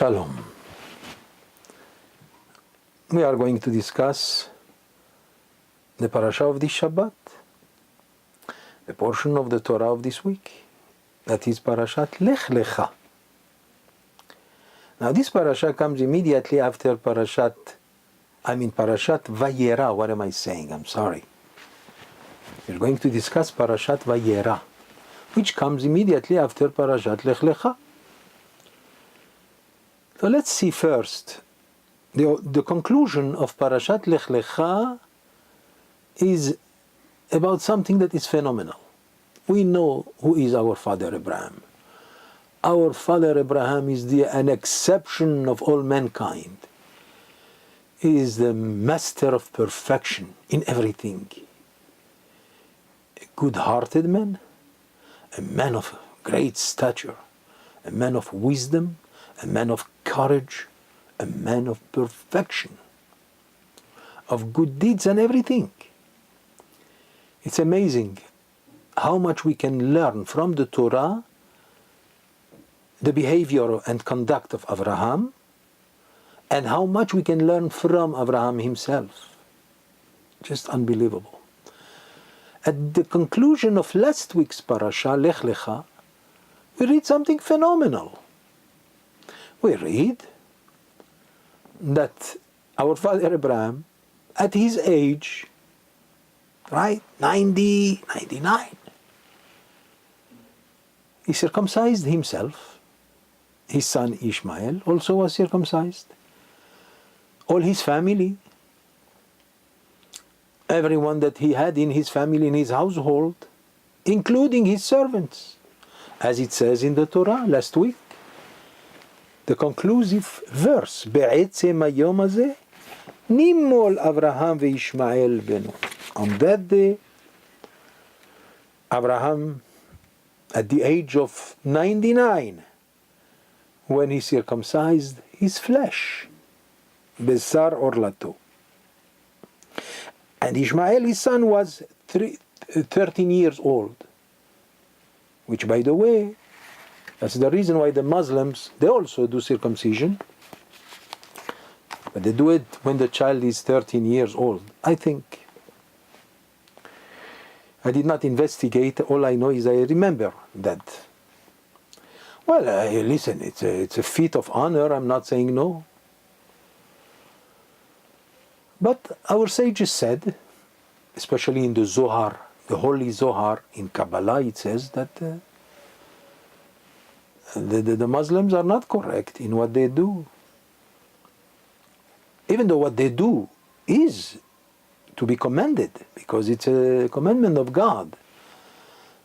Shalom. We are going to discuss the parasha of this Shabbat, the portion of the Torah of this week, that is Parashat Lech Lecha. Now this parasha comes immediately after Parashat Vayeira. What am I saying? I'm sorry. We're going to discuss Parashat Vayeira, which comes immediately after Parashat Lech Lecha. So let's see first, the conclusion of Parashat Lech Lecha is about something that is phenomenal. We know who is our father Abraham. Our father Abraham is an exception of all mankind. He is the master of perfection in everything. A good-hearted man, a man of great stature, a man of wisdom, a man of courage, a man of perfection, of good deeds and everything. It's amazing how much we can learn from the Torah, the behavior and conduct of Abraham, and how much we can learn from Abraham himself. Just unbelievable. At the conclusion of last week's parasha, Lech Lecha, we read something phenomenal. We read that our father Abraham, at his age, right, 90, 99, he circumcised himself. His son Ishmael also was circumcised. All his family, everyone that he had in his family, in his household, including his servants, as it says in the Torah last week. The conclusive verse, בעצם היום הזה, נימול אברהם וישמעאל בנו. On that day, Abraham, at the age of 99, when he circumcised his flesh, בשר עורלתו. And Ishmael, his son, was 13 years old, which, by the way, that's the reason why the Muslims, they also do circumcision, but they do it when the child is 13 years old. I think. I did not investigate. All I know is I remember that. Well, listen, it's a feat of honor. I'm not saying no. But our sages said, especially in the Zohar, the Holy Zohar in Kabbalah, it says that the Muslims are not correct in what they do. Even though what they do is to be commended, because it's a commandment of God.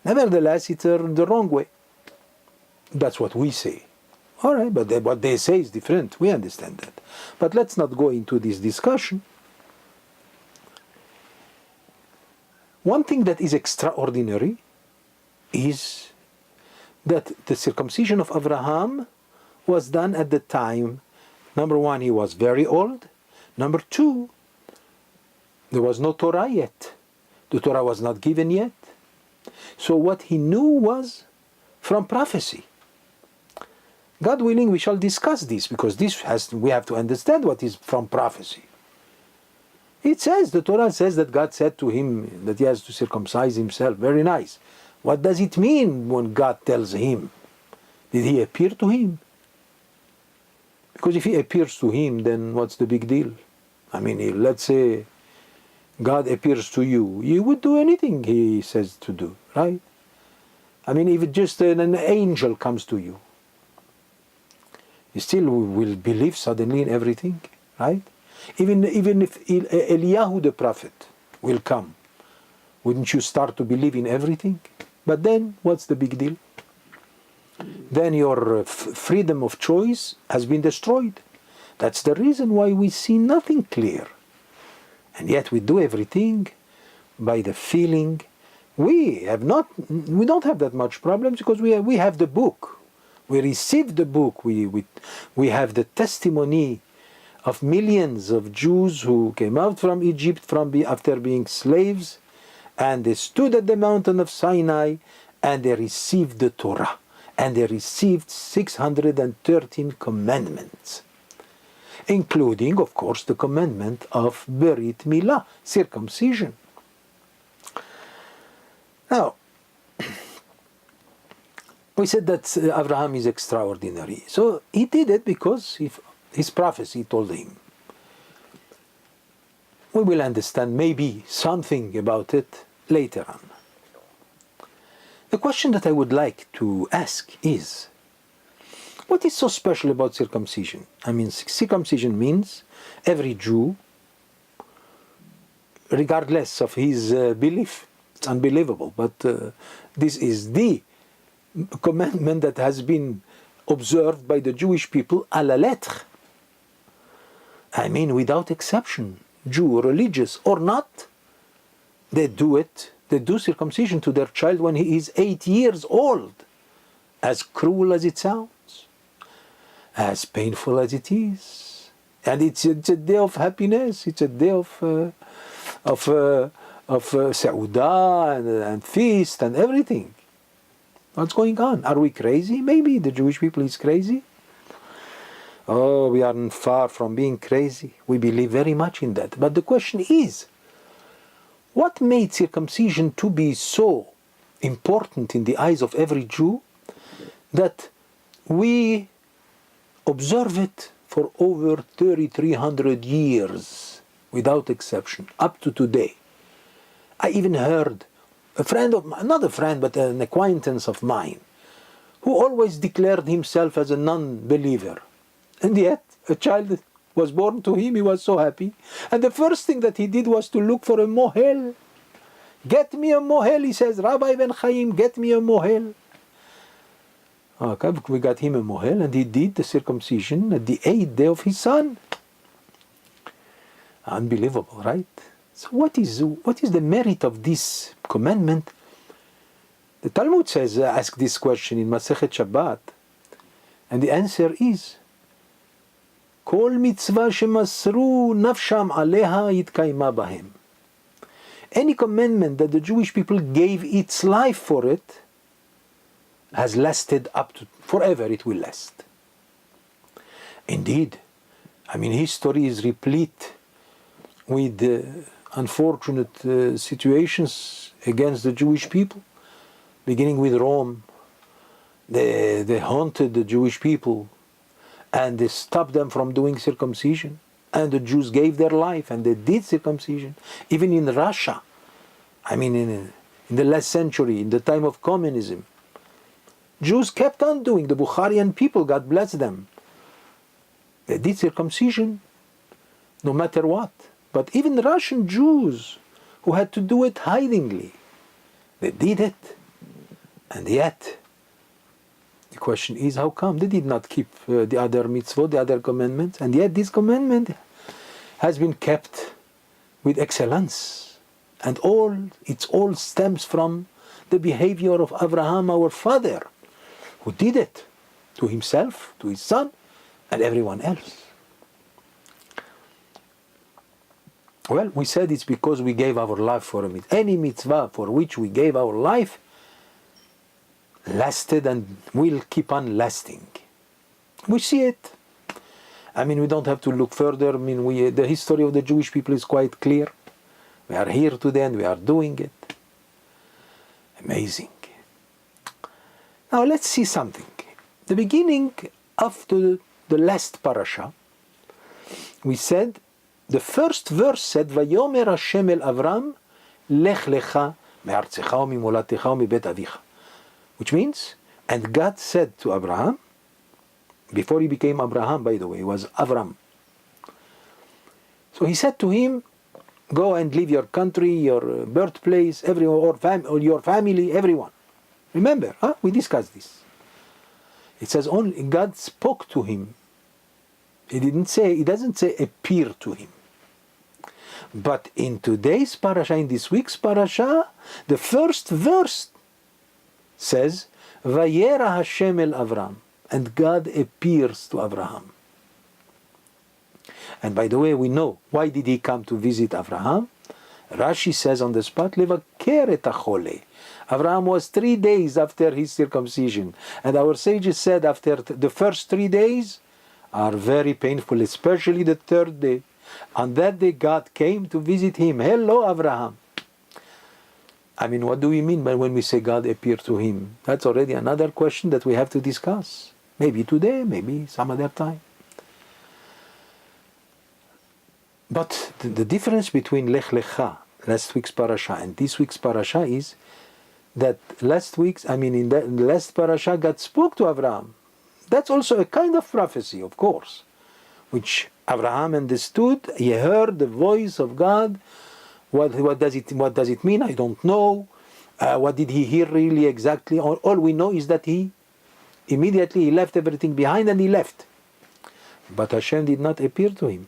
Nevertheless, it's the wrong way. That's what we say. All right, but what they say is different. We understand that. But let's not go into this discussion. One thing that is extraordinary is that the circumcision of Abraham was done at the time. Number one, he was very old. Number two, there was no Torah yet. The Torah was not given yet. So what he knew was from prophecy. God willing, we shall discuss this, because we have to understand what is from prophecy. It says, the Torah says that God said to him that he has to circumcise himself. Very nice. What does it mean when God tells him? Did he appear to him? Because if he appears to him, then what's the big deal? I mean, let's say God appears to you. You would do anything he says to do, right? I mean, if just an angel comes to you, you still will believe suddenly in everything, right? Even if Eliyahu the prophet will come, wouldn't you start to believe in everything? But then, what's the big deal? Then your freedom of choice has been destroyed. That's the reason why we see nothing clear. And yet we do everything by the feeling. We don't have that much problems because we have the book. We received the book. We have the testimony of millions of Jews who came out from Egypt after being slaves, and they stood at the mountain of Sinai and they received the Torah. and they received 613 commandments, including, of course, the commandment of Berit Milah, circumcision. Now, we said that Abraham is extraordinary. So he did it because his prophecy told him. We will understand maybe something about it later on. The question that I would like to ask is, what is so special about circumcision? I mean, circumcision means every Jew, regardless of his belief, it's unbelievable, but this is the commandment that has been observed by the Jewish people à la lettre. I mean, without exception, Jew, religious or not, they do it. They do circumcision to their child when he is 8 years old. As cruel as it sounds, as painful as it is, and it's a day of happiness. It's a day of seudah and feast and everything. What's going on? Are we crazy? Maybe the Jewish people is crazy. Oh, we aren't far from being crazy. We believe very much in that. But the question is, what made circumcision to be so important in the eyes of every Jew that we observe it for over 3,300 years without exception, up to today? I even heard a friend of mine, not a friend, but an acquaintance of mine, who always declared himself as a non-believer. And yet, a child was born to him, he was so happy. And the first thing that he did was to look for a mohel. Get me a mohel, he says, Rabbi Ben Chaim, get me a mohel. Okay, we got him a mohel, and he did the circumcision at the 8th day of his son. Unbelievable, right? So what is the merit of this commandment? The Talmud says, ask this question in Masechet Shabbat, and the answer is, Kol mitzvah shemasru nafsham aleha yitkaima bahem. Any commandment that the Jewish people gave its life for it has lasted up to forever. It will last. Indeed, I mean, history is replete with unfortunate situations against the Jewish people, beginning with Rome. They haunted the Jewish people and they stopped them from doing circumcision. And the Jews gave their life and they did circumcision. Even in Russia, I mean in the last century, in the time of communism, Jews kept on doing. The Bukharian people, God bless them, they did circumcision no matter what. But even Russian Jews who had to do it hidingly, they did it. And yet, the question is, how come they did not keep the other mitzvot, the other commandments? And yet this commandment has been kept with excellence. And it all stems from the behavior of Abraham, our father, who did it to himself, to his son, and everyone else. Well, we said it's because we gave our life for a mitzvah. Any mitzvah for which we gave our life lasted and will keep on lasting. We see it. I mean, we don't have to look further. I mean, the history of the Jewish people is quite clear. We are here today and we are doing it. Amazing. Now let's see something. The beginning of the last parasha, we said, the first verse said, Vayomer Hashem el Avram, Lech lecha me'artzecha u'mimolatecha u'mibet avicha. Which means, and God said to Abraham, before he became Abraham, by the way, he was Avram. So he said to him, go and leave your country, your birthplace, everyone, or your family, everyone. Remember, we discussed this. It says only God spoke to him. He doesn't say appear to him. But in today's parasha, in this week's parasha, the first verse says, Vayeira Hashem el Avram, and God appears to Abraham. And by the way, we know why did he come to visit Abraham? Rashi says on the spot, Levaker et hachole. Abraham was 3 days after his circumcision. And our sages said after the first 3 days are very painful, especially the third day. On that day, God came to visit him. Hello, Abraham. I mean, what do we mean by when we say God appeared to him? That's already another question that we have to discuss. Maybe today, maybe some other time. But the difference between Lech Lecha, last week's parasha, and this week's parasha is that in the last parasha, God spoke to Abraham. That's also a kind of prophecy, of course, which Abraham understood. He heard the voice of God. What does it mean? I don't know. What did he hear really exactly? All we know is that he immediately left everything behind and he left. But Hashem did not appear to him.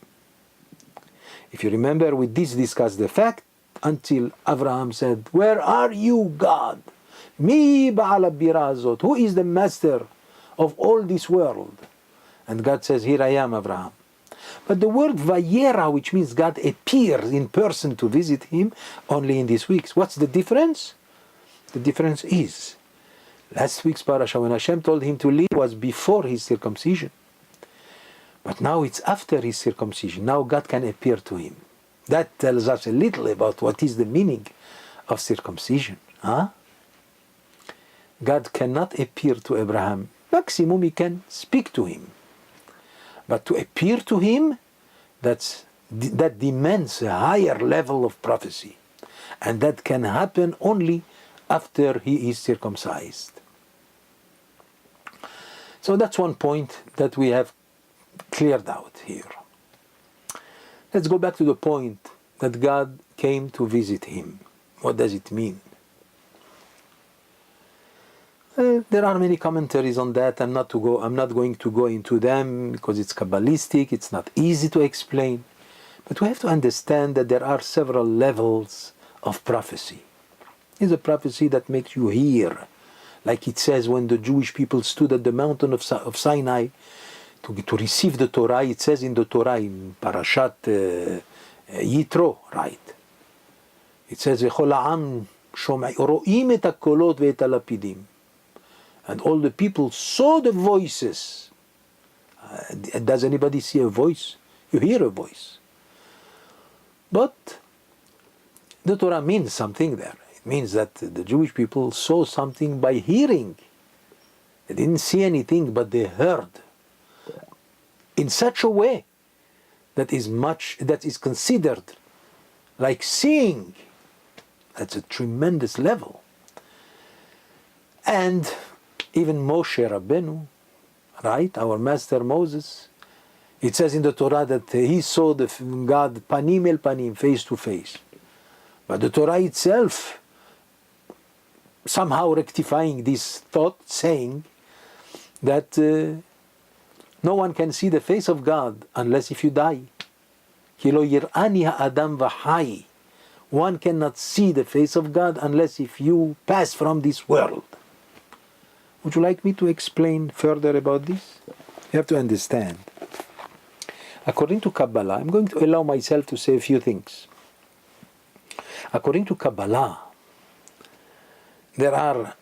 If you remember, we did discuss the fact until Abraham said, "Where are you, God? Mi ba'al bira azot. Who is the master of all this world?" And God says, "Here I am, Abraham." But the word Vayeira, which means God appears in person to visit him, only in these weeks. What's the difference? The difference is, last week's parasha, when Hashem told him to leave, was before his circumcision. But now it's after his circumcision. Now God can appear to him. That tells us a little about what is the meaning of circumcision. God cannot appear to Abraham. Maximum he can speak to him. But to appear to him, that demands a higher level of prophecy. And that can happen only after he is circumcised. So that's one point that we have cleared out here. Let's go back to the point that God came to visit him. What does it mean? There are many commentaries on that. I'm not going to go into them because it's Kabbalistic. It's not easy to explain. But we have to understand that there are several levels of prophecy. It's a prophecy that makes you hear. Like it says when the Jewish people stood at the mountain of Sinai to receive the Torah. It says in the Torah, in Parshat Yitro, right? It says, "V'chol ha'am ro'im et hakolot ve'et halapidim." And all the people saw the voices. Does anybody see a voice? You hear a voice. But the Torah means something there. It means that the Jewish people saw something by hearing. They didn't see anything, but they heard. In such a way that is considered like seeing. That's a tremendous level. And even Moshe Rabbeinu, right, our master Moses, it says in the Torah that he saw the God panim el panim, face to face. But the Torah itself, somehow rectifying this thought, saying that no one can see the face of God unless if you die. Ki lo yir'ani ha'adam v'hai. One cannot see the face of God unless if you pass from this world. Would you like me to explain further about this? You have to understand. According to Kabbalah, I'm going to allow myself to say a few things. According to Kabbalah, there are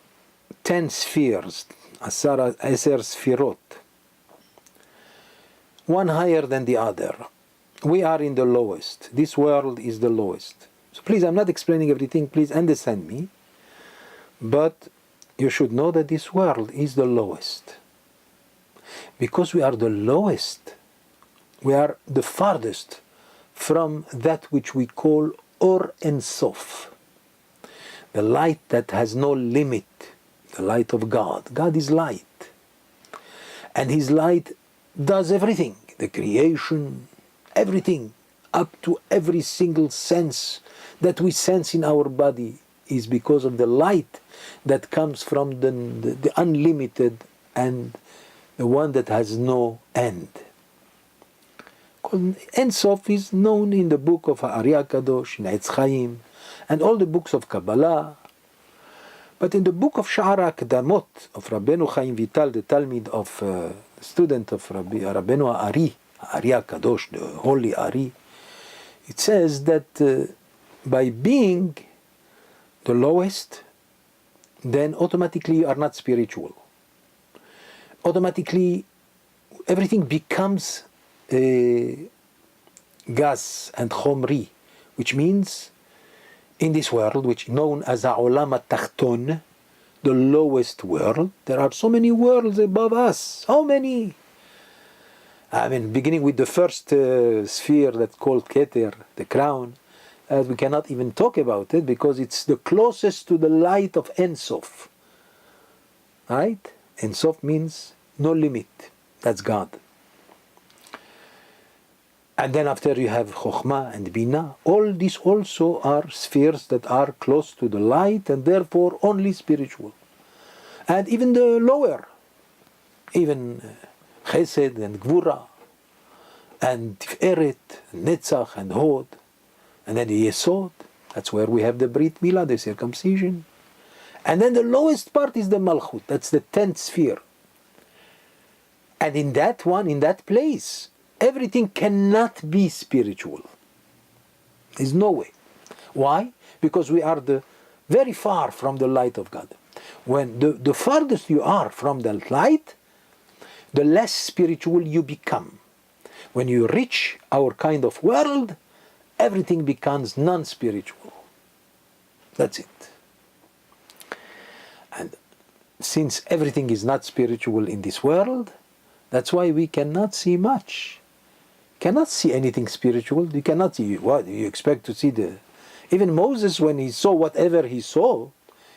10 spheres, Eser Sfirot, one higher than the other. We are in the lowest. This world is the lowest. So please, I'm not explaining everything. Please understand me. But you should know that this world is the lowest. Because we are the lowest, we are the farthest from that which we call Or Ein Sof, the light that has no limit, the light of God. God is light. And His light does everything, the creation, everything, up to every single sense that we sense in our body is because of the light that comes from the unlimited and the one that has no end. Ein Sof is known in the book of Ari HaKadosh, in Eitz Chaim, and all the books of Kabbalah. But in the book of Sha'ar HaKadamot of Rabbeinu Chaim Vital, the Talmid of the student of Rabbeinu Ari HaKadosh, the holy Ari, it says that by being the lowest, then automatically you are not spiritual. Automatically everything becomes gas and chomri, which means in this world, which is known as Ha'olam HaTachton, the lowest world, there are so many worlds above us. How many? I mean, beginning with the first sphere that's called Keter, the crown, we cannot even talk about it because it's the closest to the light of Ein Sof. Right? Ein Sof means no limit. That's God. And then after you have Chokhmah and Bina. All these also are spheres that are close to the light and therefore only spiritual. And even the lower, even Chesed and Gvura, and Tiferet, Netzach and Hod, and then the Yesod, that's where we have the Brit Milah, the circumcision. And then the lowest part is the Malchut, that's the 10th sphere. And in that one, in that place, everything cannot be spiritual. There's no way. Why? Because we are very far from the light of God. When the farthest you are from the light, the less spiritual you become. When you reach our kind of world, everything becomes non-spiritual. That's it. And since everything is not spiritual in this world, that's why we cannot see much. Cannot see anything spiritual. You cannot see what you expect to see. Even Moses, when he saw whatever he saw,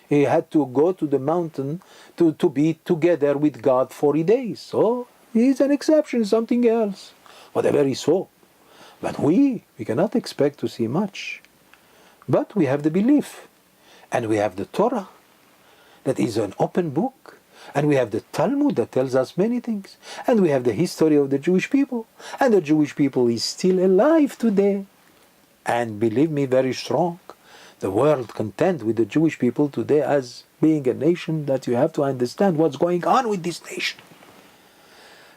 he had to go to the mountain to be together with God 40 days. So he's an exception, something else. Whatever he saw. But we cannot expect to see much. But we have the belief. And we have the Torah, that is an open book. And we have the Talmud that tells us many things. And we have the history of the Jewish people. And the Jewish people is still alive today. And believe me, very strong. The world content with the Jewish people today as being a nation that you have to understand what's going on with this nation.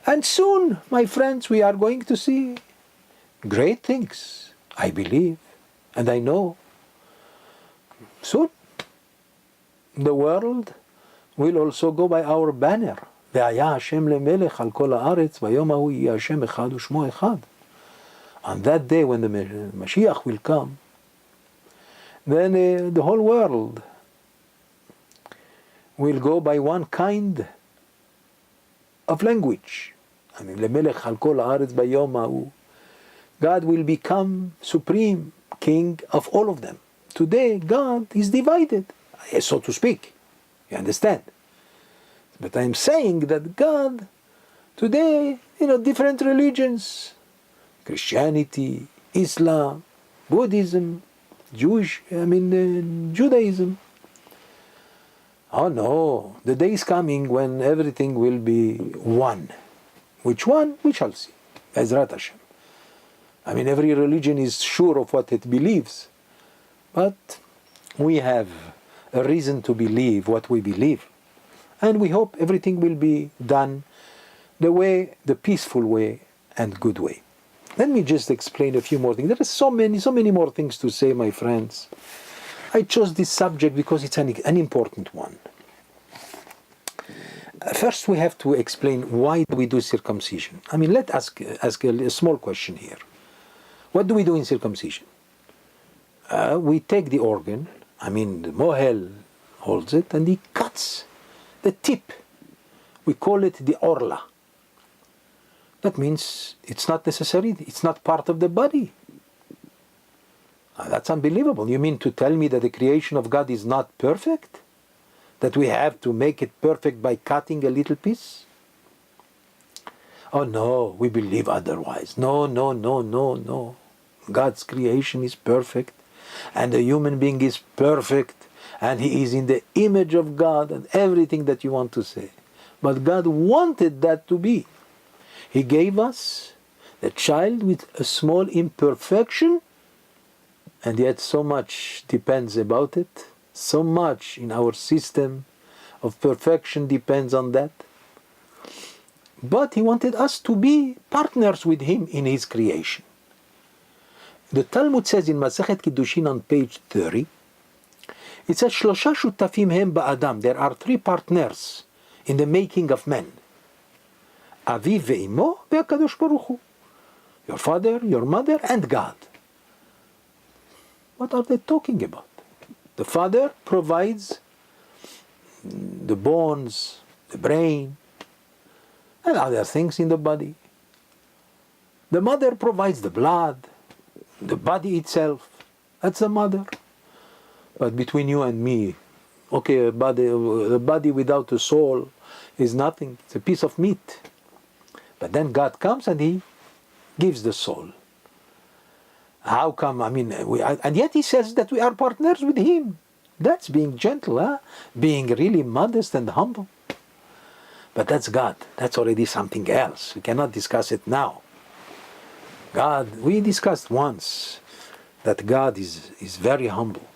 And soon, my friends, we are going to see great things, I believe, and I know. Soon, the world will also go by our banner. והיה השם למלך על כל הארץ, ביום ההוא יהיה השם אחד ושמו אחד. On that day when the Mashiach will come, then the whole world will go by one kind of language. I mean, למלך על כל הארץ ביום ההוא. God will become supreme king of all of them. Today, God is divided, so to speak. You understand? But I'm saying that God, today, different religions, Christianity, Islam, Buddhism, Judaism. Oh no, the day is coming when everything will be one. Which one? We shall see. Ezrat Hashem. Every religion is sure of what it believes. But we have a reason to believe what we believe. And we hope everything will be done the peaceful way and good way. Let me just explain a few more things. There are so many more things to say, my friends. I chose this subject because it's an important one. First, we have to explain why do we do circumcision. Let's ask a small question here. What do we do in circumcision? We take the organ, the mohel holds it, and he cuts the tip. We call it the orla. That means it's not necessary, it's not part of the body. That's unbelievable. You mean to tell me that the creation of God is not perfect? That we have to make it perfect by cutting a little piece? Oh no, we believe otherwise. No. God's creation is perfect, and the human being is perfect, and he is in the image of God, and everything that you want to say. But God wanted that to be. He gave us the child with a small imperfection, and yet so much depends about it. So much in our system of perfection depends on that. But he wanted us to be partners with him in his creation. The Talmud says in Masechet Kiddushin on page 30, it says, Shlosha shutafim hem ba'adam. There are three partners in the making of men. Aviv ve'imo ve'akadosh baruch hu. Your father, your mother, and God. What are they talking about? The father provides the bones, the brain, and other things in the body. The mother provides the blood, the body itself. That's the mother. But between you and me, okay, the body without a soul is nothing. It's a piece of meat. But then God comes and He gives the soul. How come? I mean, and yet He says that we are partners with Him. That's being gentle, huh? Being really modest and humble. But that's God. That's already something else. We cannot discuss it now. God, we discussed once that God is very humble.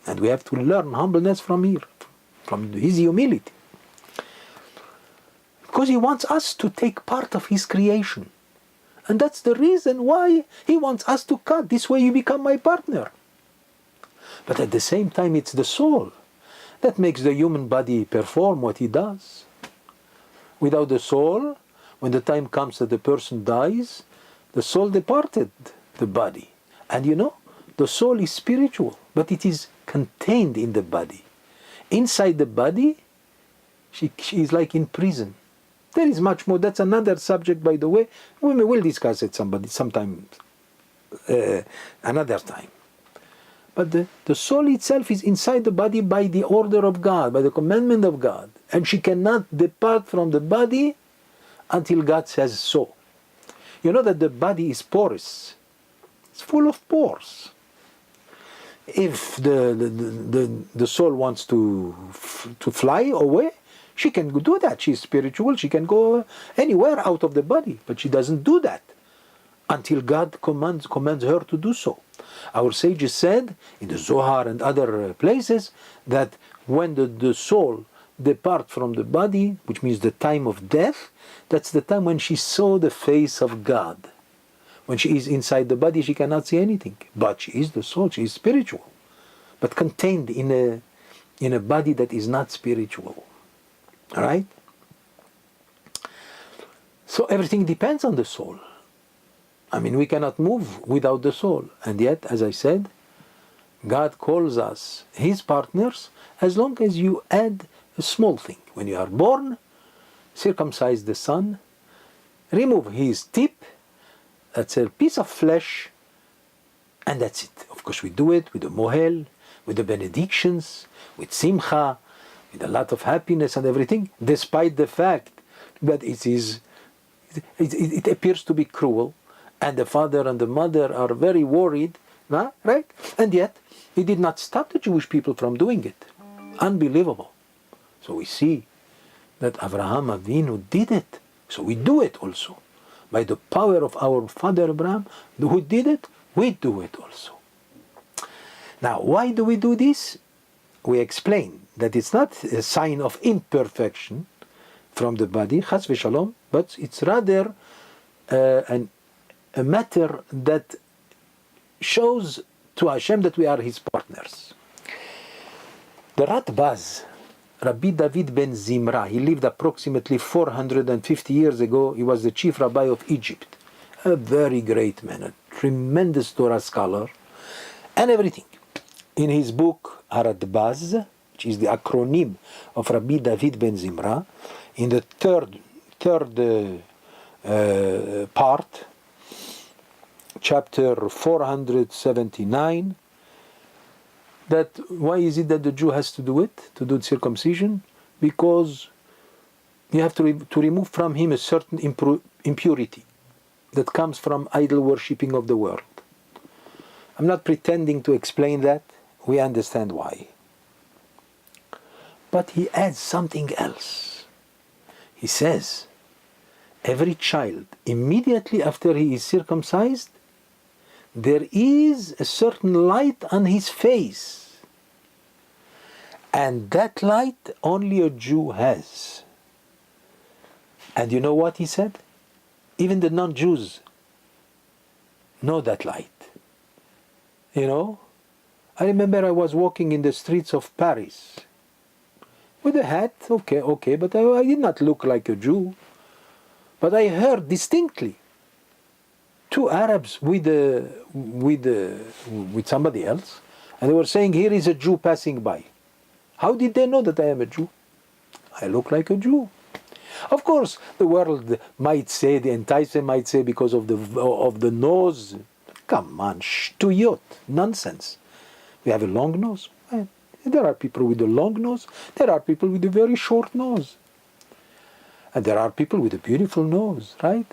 And we have to learn humbleness from here, from His humility. Because He wants us to take part of His creation. And that's the reason why He wants us to cut. This way you become my partner. But at the same time, it's the soul that makes the human body perform what he does. Without the soul, when the time comes that the person dies, the soul departed the body. And you know, the soul is spiritual, but it is contained in the body. Inside the body, she is like in prison. There is much more. That's another subject, by the way. We will discuss it sometime, another time. But the soul itself is inside the body by the order of God, by the commandment of God. And she cannot depart from the body until God says so. You know that the body is porous. It's full of pores. If the soul wants to fly away, she can do that. She's spiritual. She can go anywhere out of the body. But she doesn't do that until God commands her to do so. Our sages said in the Zohar and other places that when the soul departs from the body, which means the time of death, that's the time when she saw the face of God. When she is inside the body, she cannot see anything. But she is the soul, she is spiritual. But contained in a body that is not spiritual. Alright? So everything depends on the soul. I mean, we cannot move without the soul. And yet, as I said, God calls us His partners as long as you add a small thing. When you are born, circumcise the son, remove his tip, that's a piece of flesh, and that's it. Of course, we do it with the mohel, with the benedictions, with simcha, with a lot of happiness and everything, despite the fact that it appears to be cruel, and the father and the mother are very worried, right? And yet, it did not stop the Jewish people from doing it. Unbelievable. So we see that Avraham Avinu did it. So we do it also. By the power of our father Abraham, who did it, we do it also. Now, why do we do this? We explain that it's not a sign of imperfection from the body, chas v'shalom, but it's rather a matter that shows to Hashem that we are His partners. The Ratbaz, Rabbi David ben Zimra, he lived approximately 450 years ago. He was the chief rabbi of Egypt. A very great man, a tremendous Torah scholar, and everything. In his book, Ratbaz, which is the acronym of Rabbi David ben Zimra, in the third part, chapter 479, that why is it that the Jew has to do it, to do circumcision? Because you have to remove from him a certain impurity that comes from idol worshipping of the world. I'm not pretending to explain that. We understand why. But he adds something else. He says, every child, immediately after he is circumcised, there is a certain light on his face. And that light only a Jew has. And you know what he said? Even the non-Jews know that light. You know, I remember I was walking in the streets of Paris with a hat, okay, but I did not look like a Jew. But I heard distinctly two Arabs with somebody else, and they were saying, "Here is a Jew passing by." How did they know that I am a Jew? I look like a Jew. Of course, the world might say, the enticer might say, because of the nose. Come on, shtuyot, nonsense. We have a long nose. There are people with a long nose. There are people with a very short nose. And there are people with a beautiful nose, right?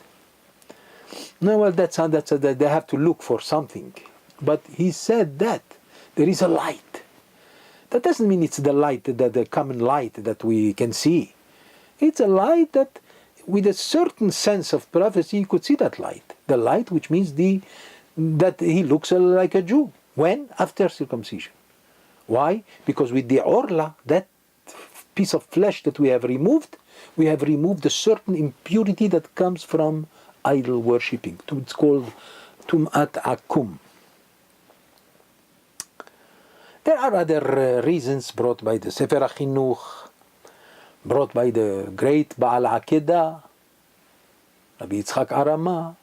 No, well, they have to look for something. But he said that there is a light. That doesn't mean it's the light, the common light that we can see. It's a light that, with a certain sense of prophecy, you could see that light. The light which means that he looks like a Jew. When? After circumcision. Why? Because with the orla, that piece of flesh that we have removed a certain impurity that comes from idol worshipping. It's called Tum'at Akum. There are other reasons brought by the Sefer HaChinuch, brought by the great Baal Akedah, Rabbi Yitzchak Arama.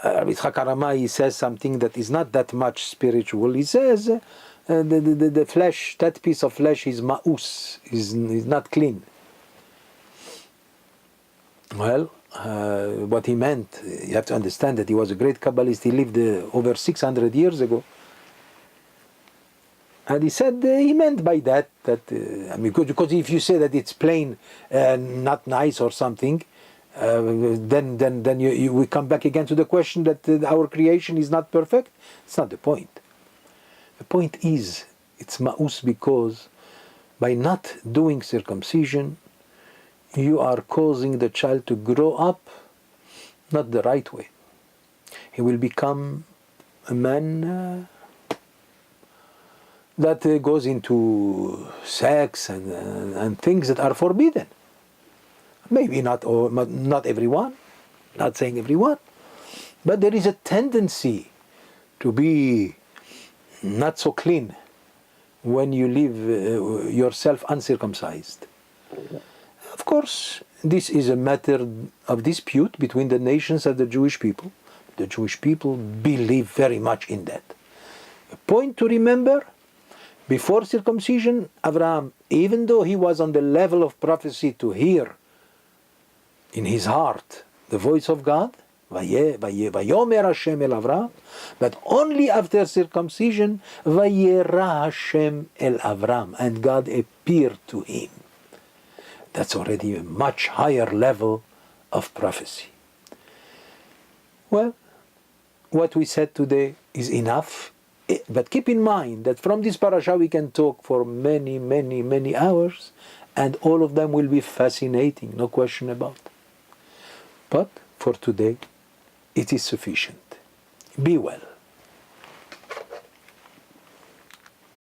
Rabbi Yitzchak Arama, he says something that is not that much spiritual. He says the flesh, that piece of flesh is ma'us, is not clean. Well, what he meant, you have to understand that he was a great Kabbalist. He lived over 600 years ago. And he said he meant by that because if you say that it's plain, not nice or something, then we come back again to the question that our creation is not perfect. It's not the point. The point is, it's ma'us because by not doing circumcision, you are causing the child to grow up not the right way. He will become a man that goes into sex and things that are forbidden. Maybe not everyone, not saying everyone, but there is a tendency to be not so clean when you live yourself uncircumcised. Of course, this is a matter of dispute between the nations and the Jewish people. The Jewish people believe very much in that. A point to remember, before circumcision, Abraham, even though he was on the level of prophecy to hear in his heart the voice of God, Vayomer Hashem el Avraham, but only after circumcision, Vayeira Hashem el Avraham, and God appeared to him. That's already a much higher level of prophecy. Well, what we said today is enough, but keep in mind that from this parasha we can talk for many, many, many hours, and all of them will be fascinating, no question about it. But for today, it is sufficient. Be well.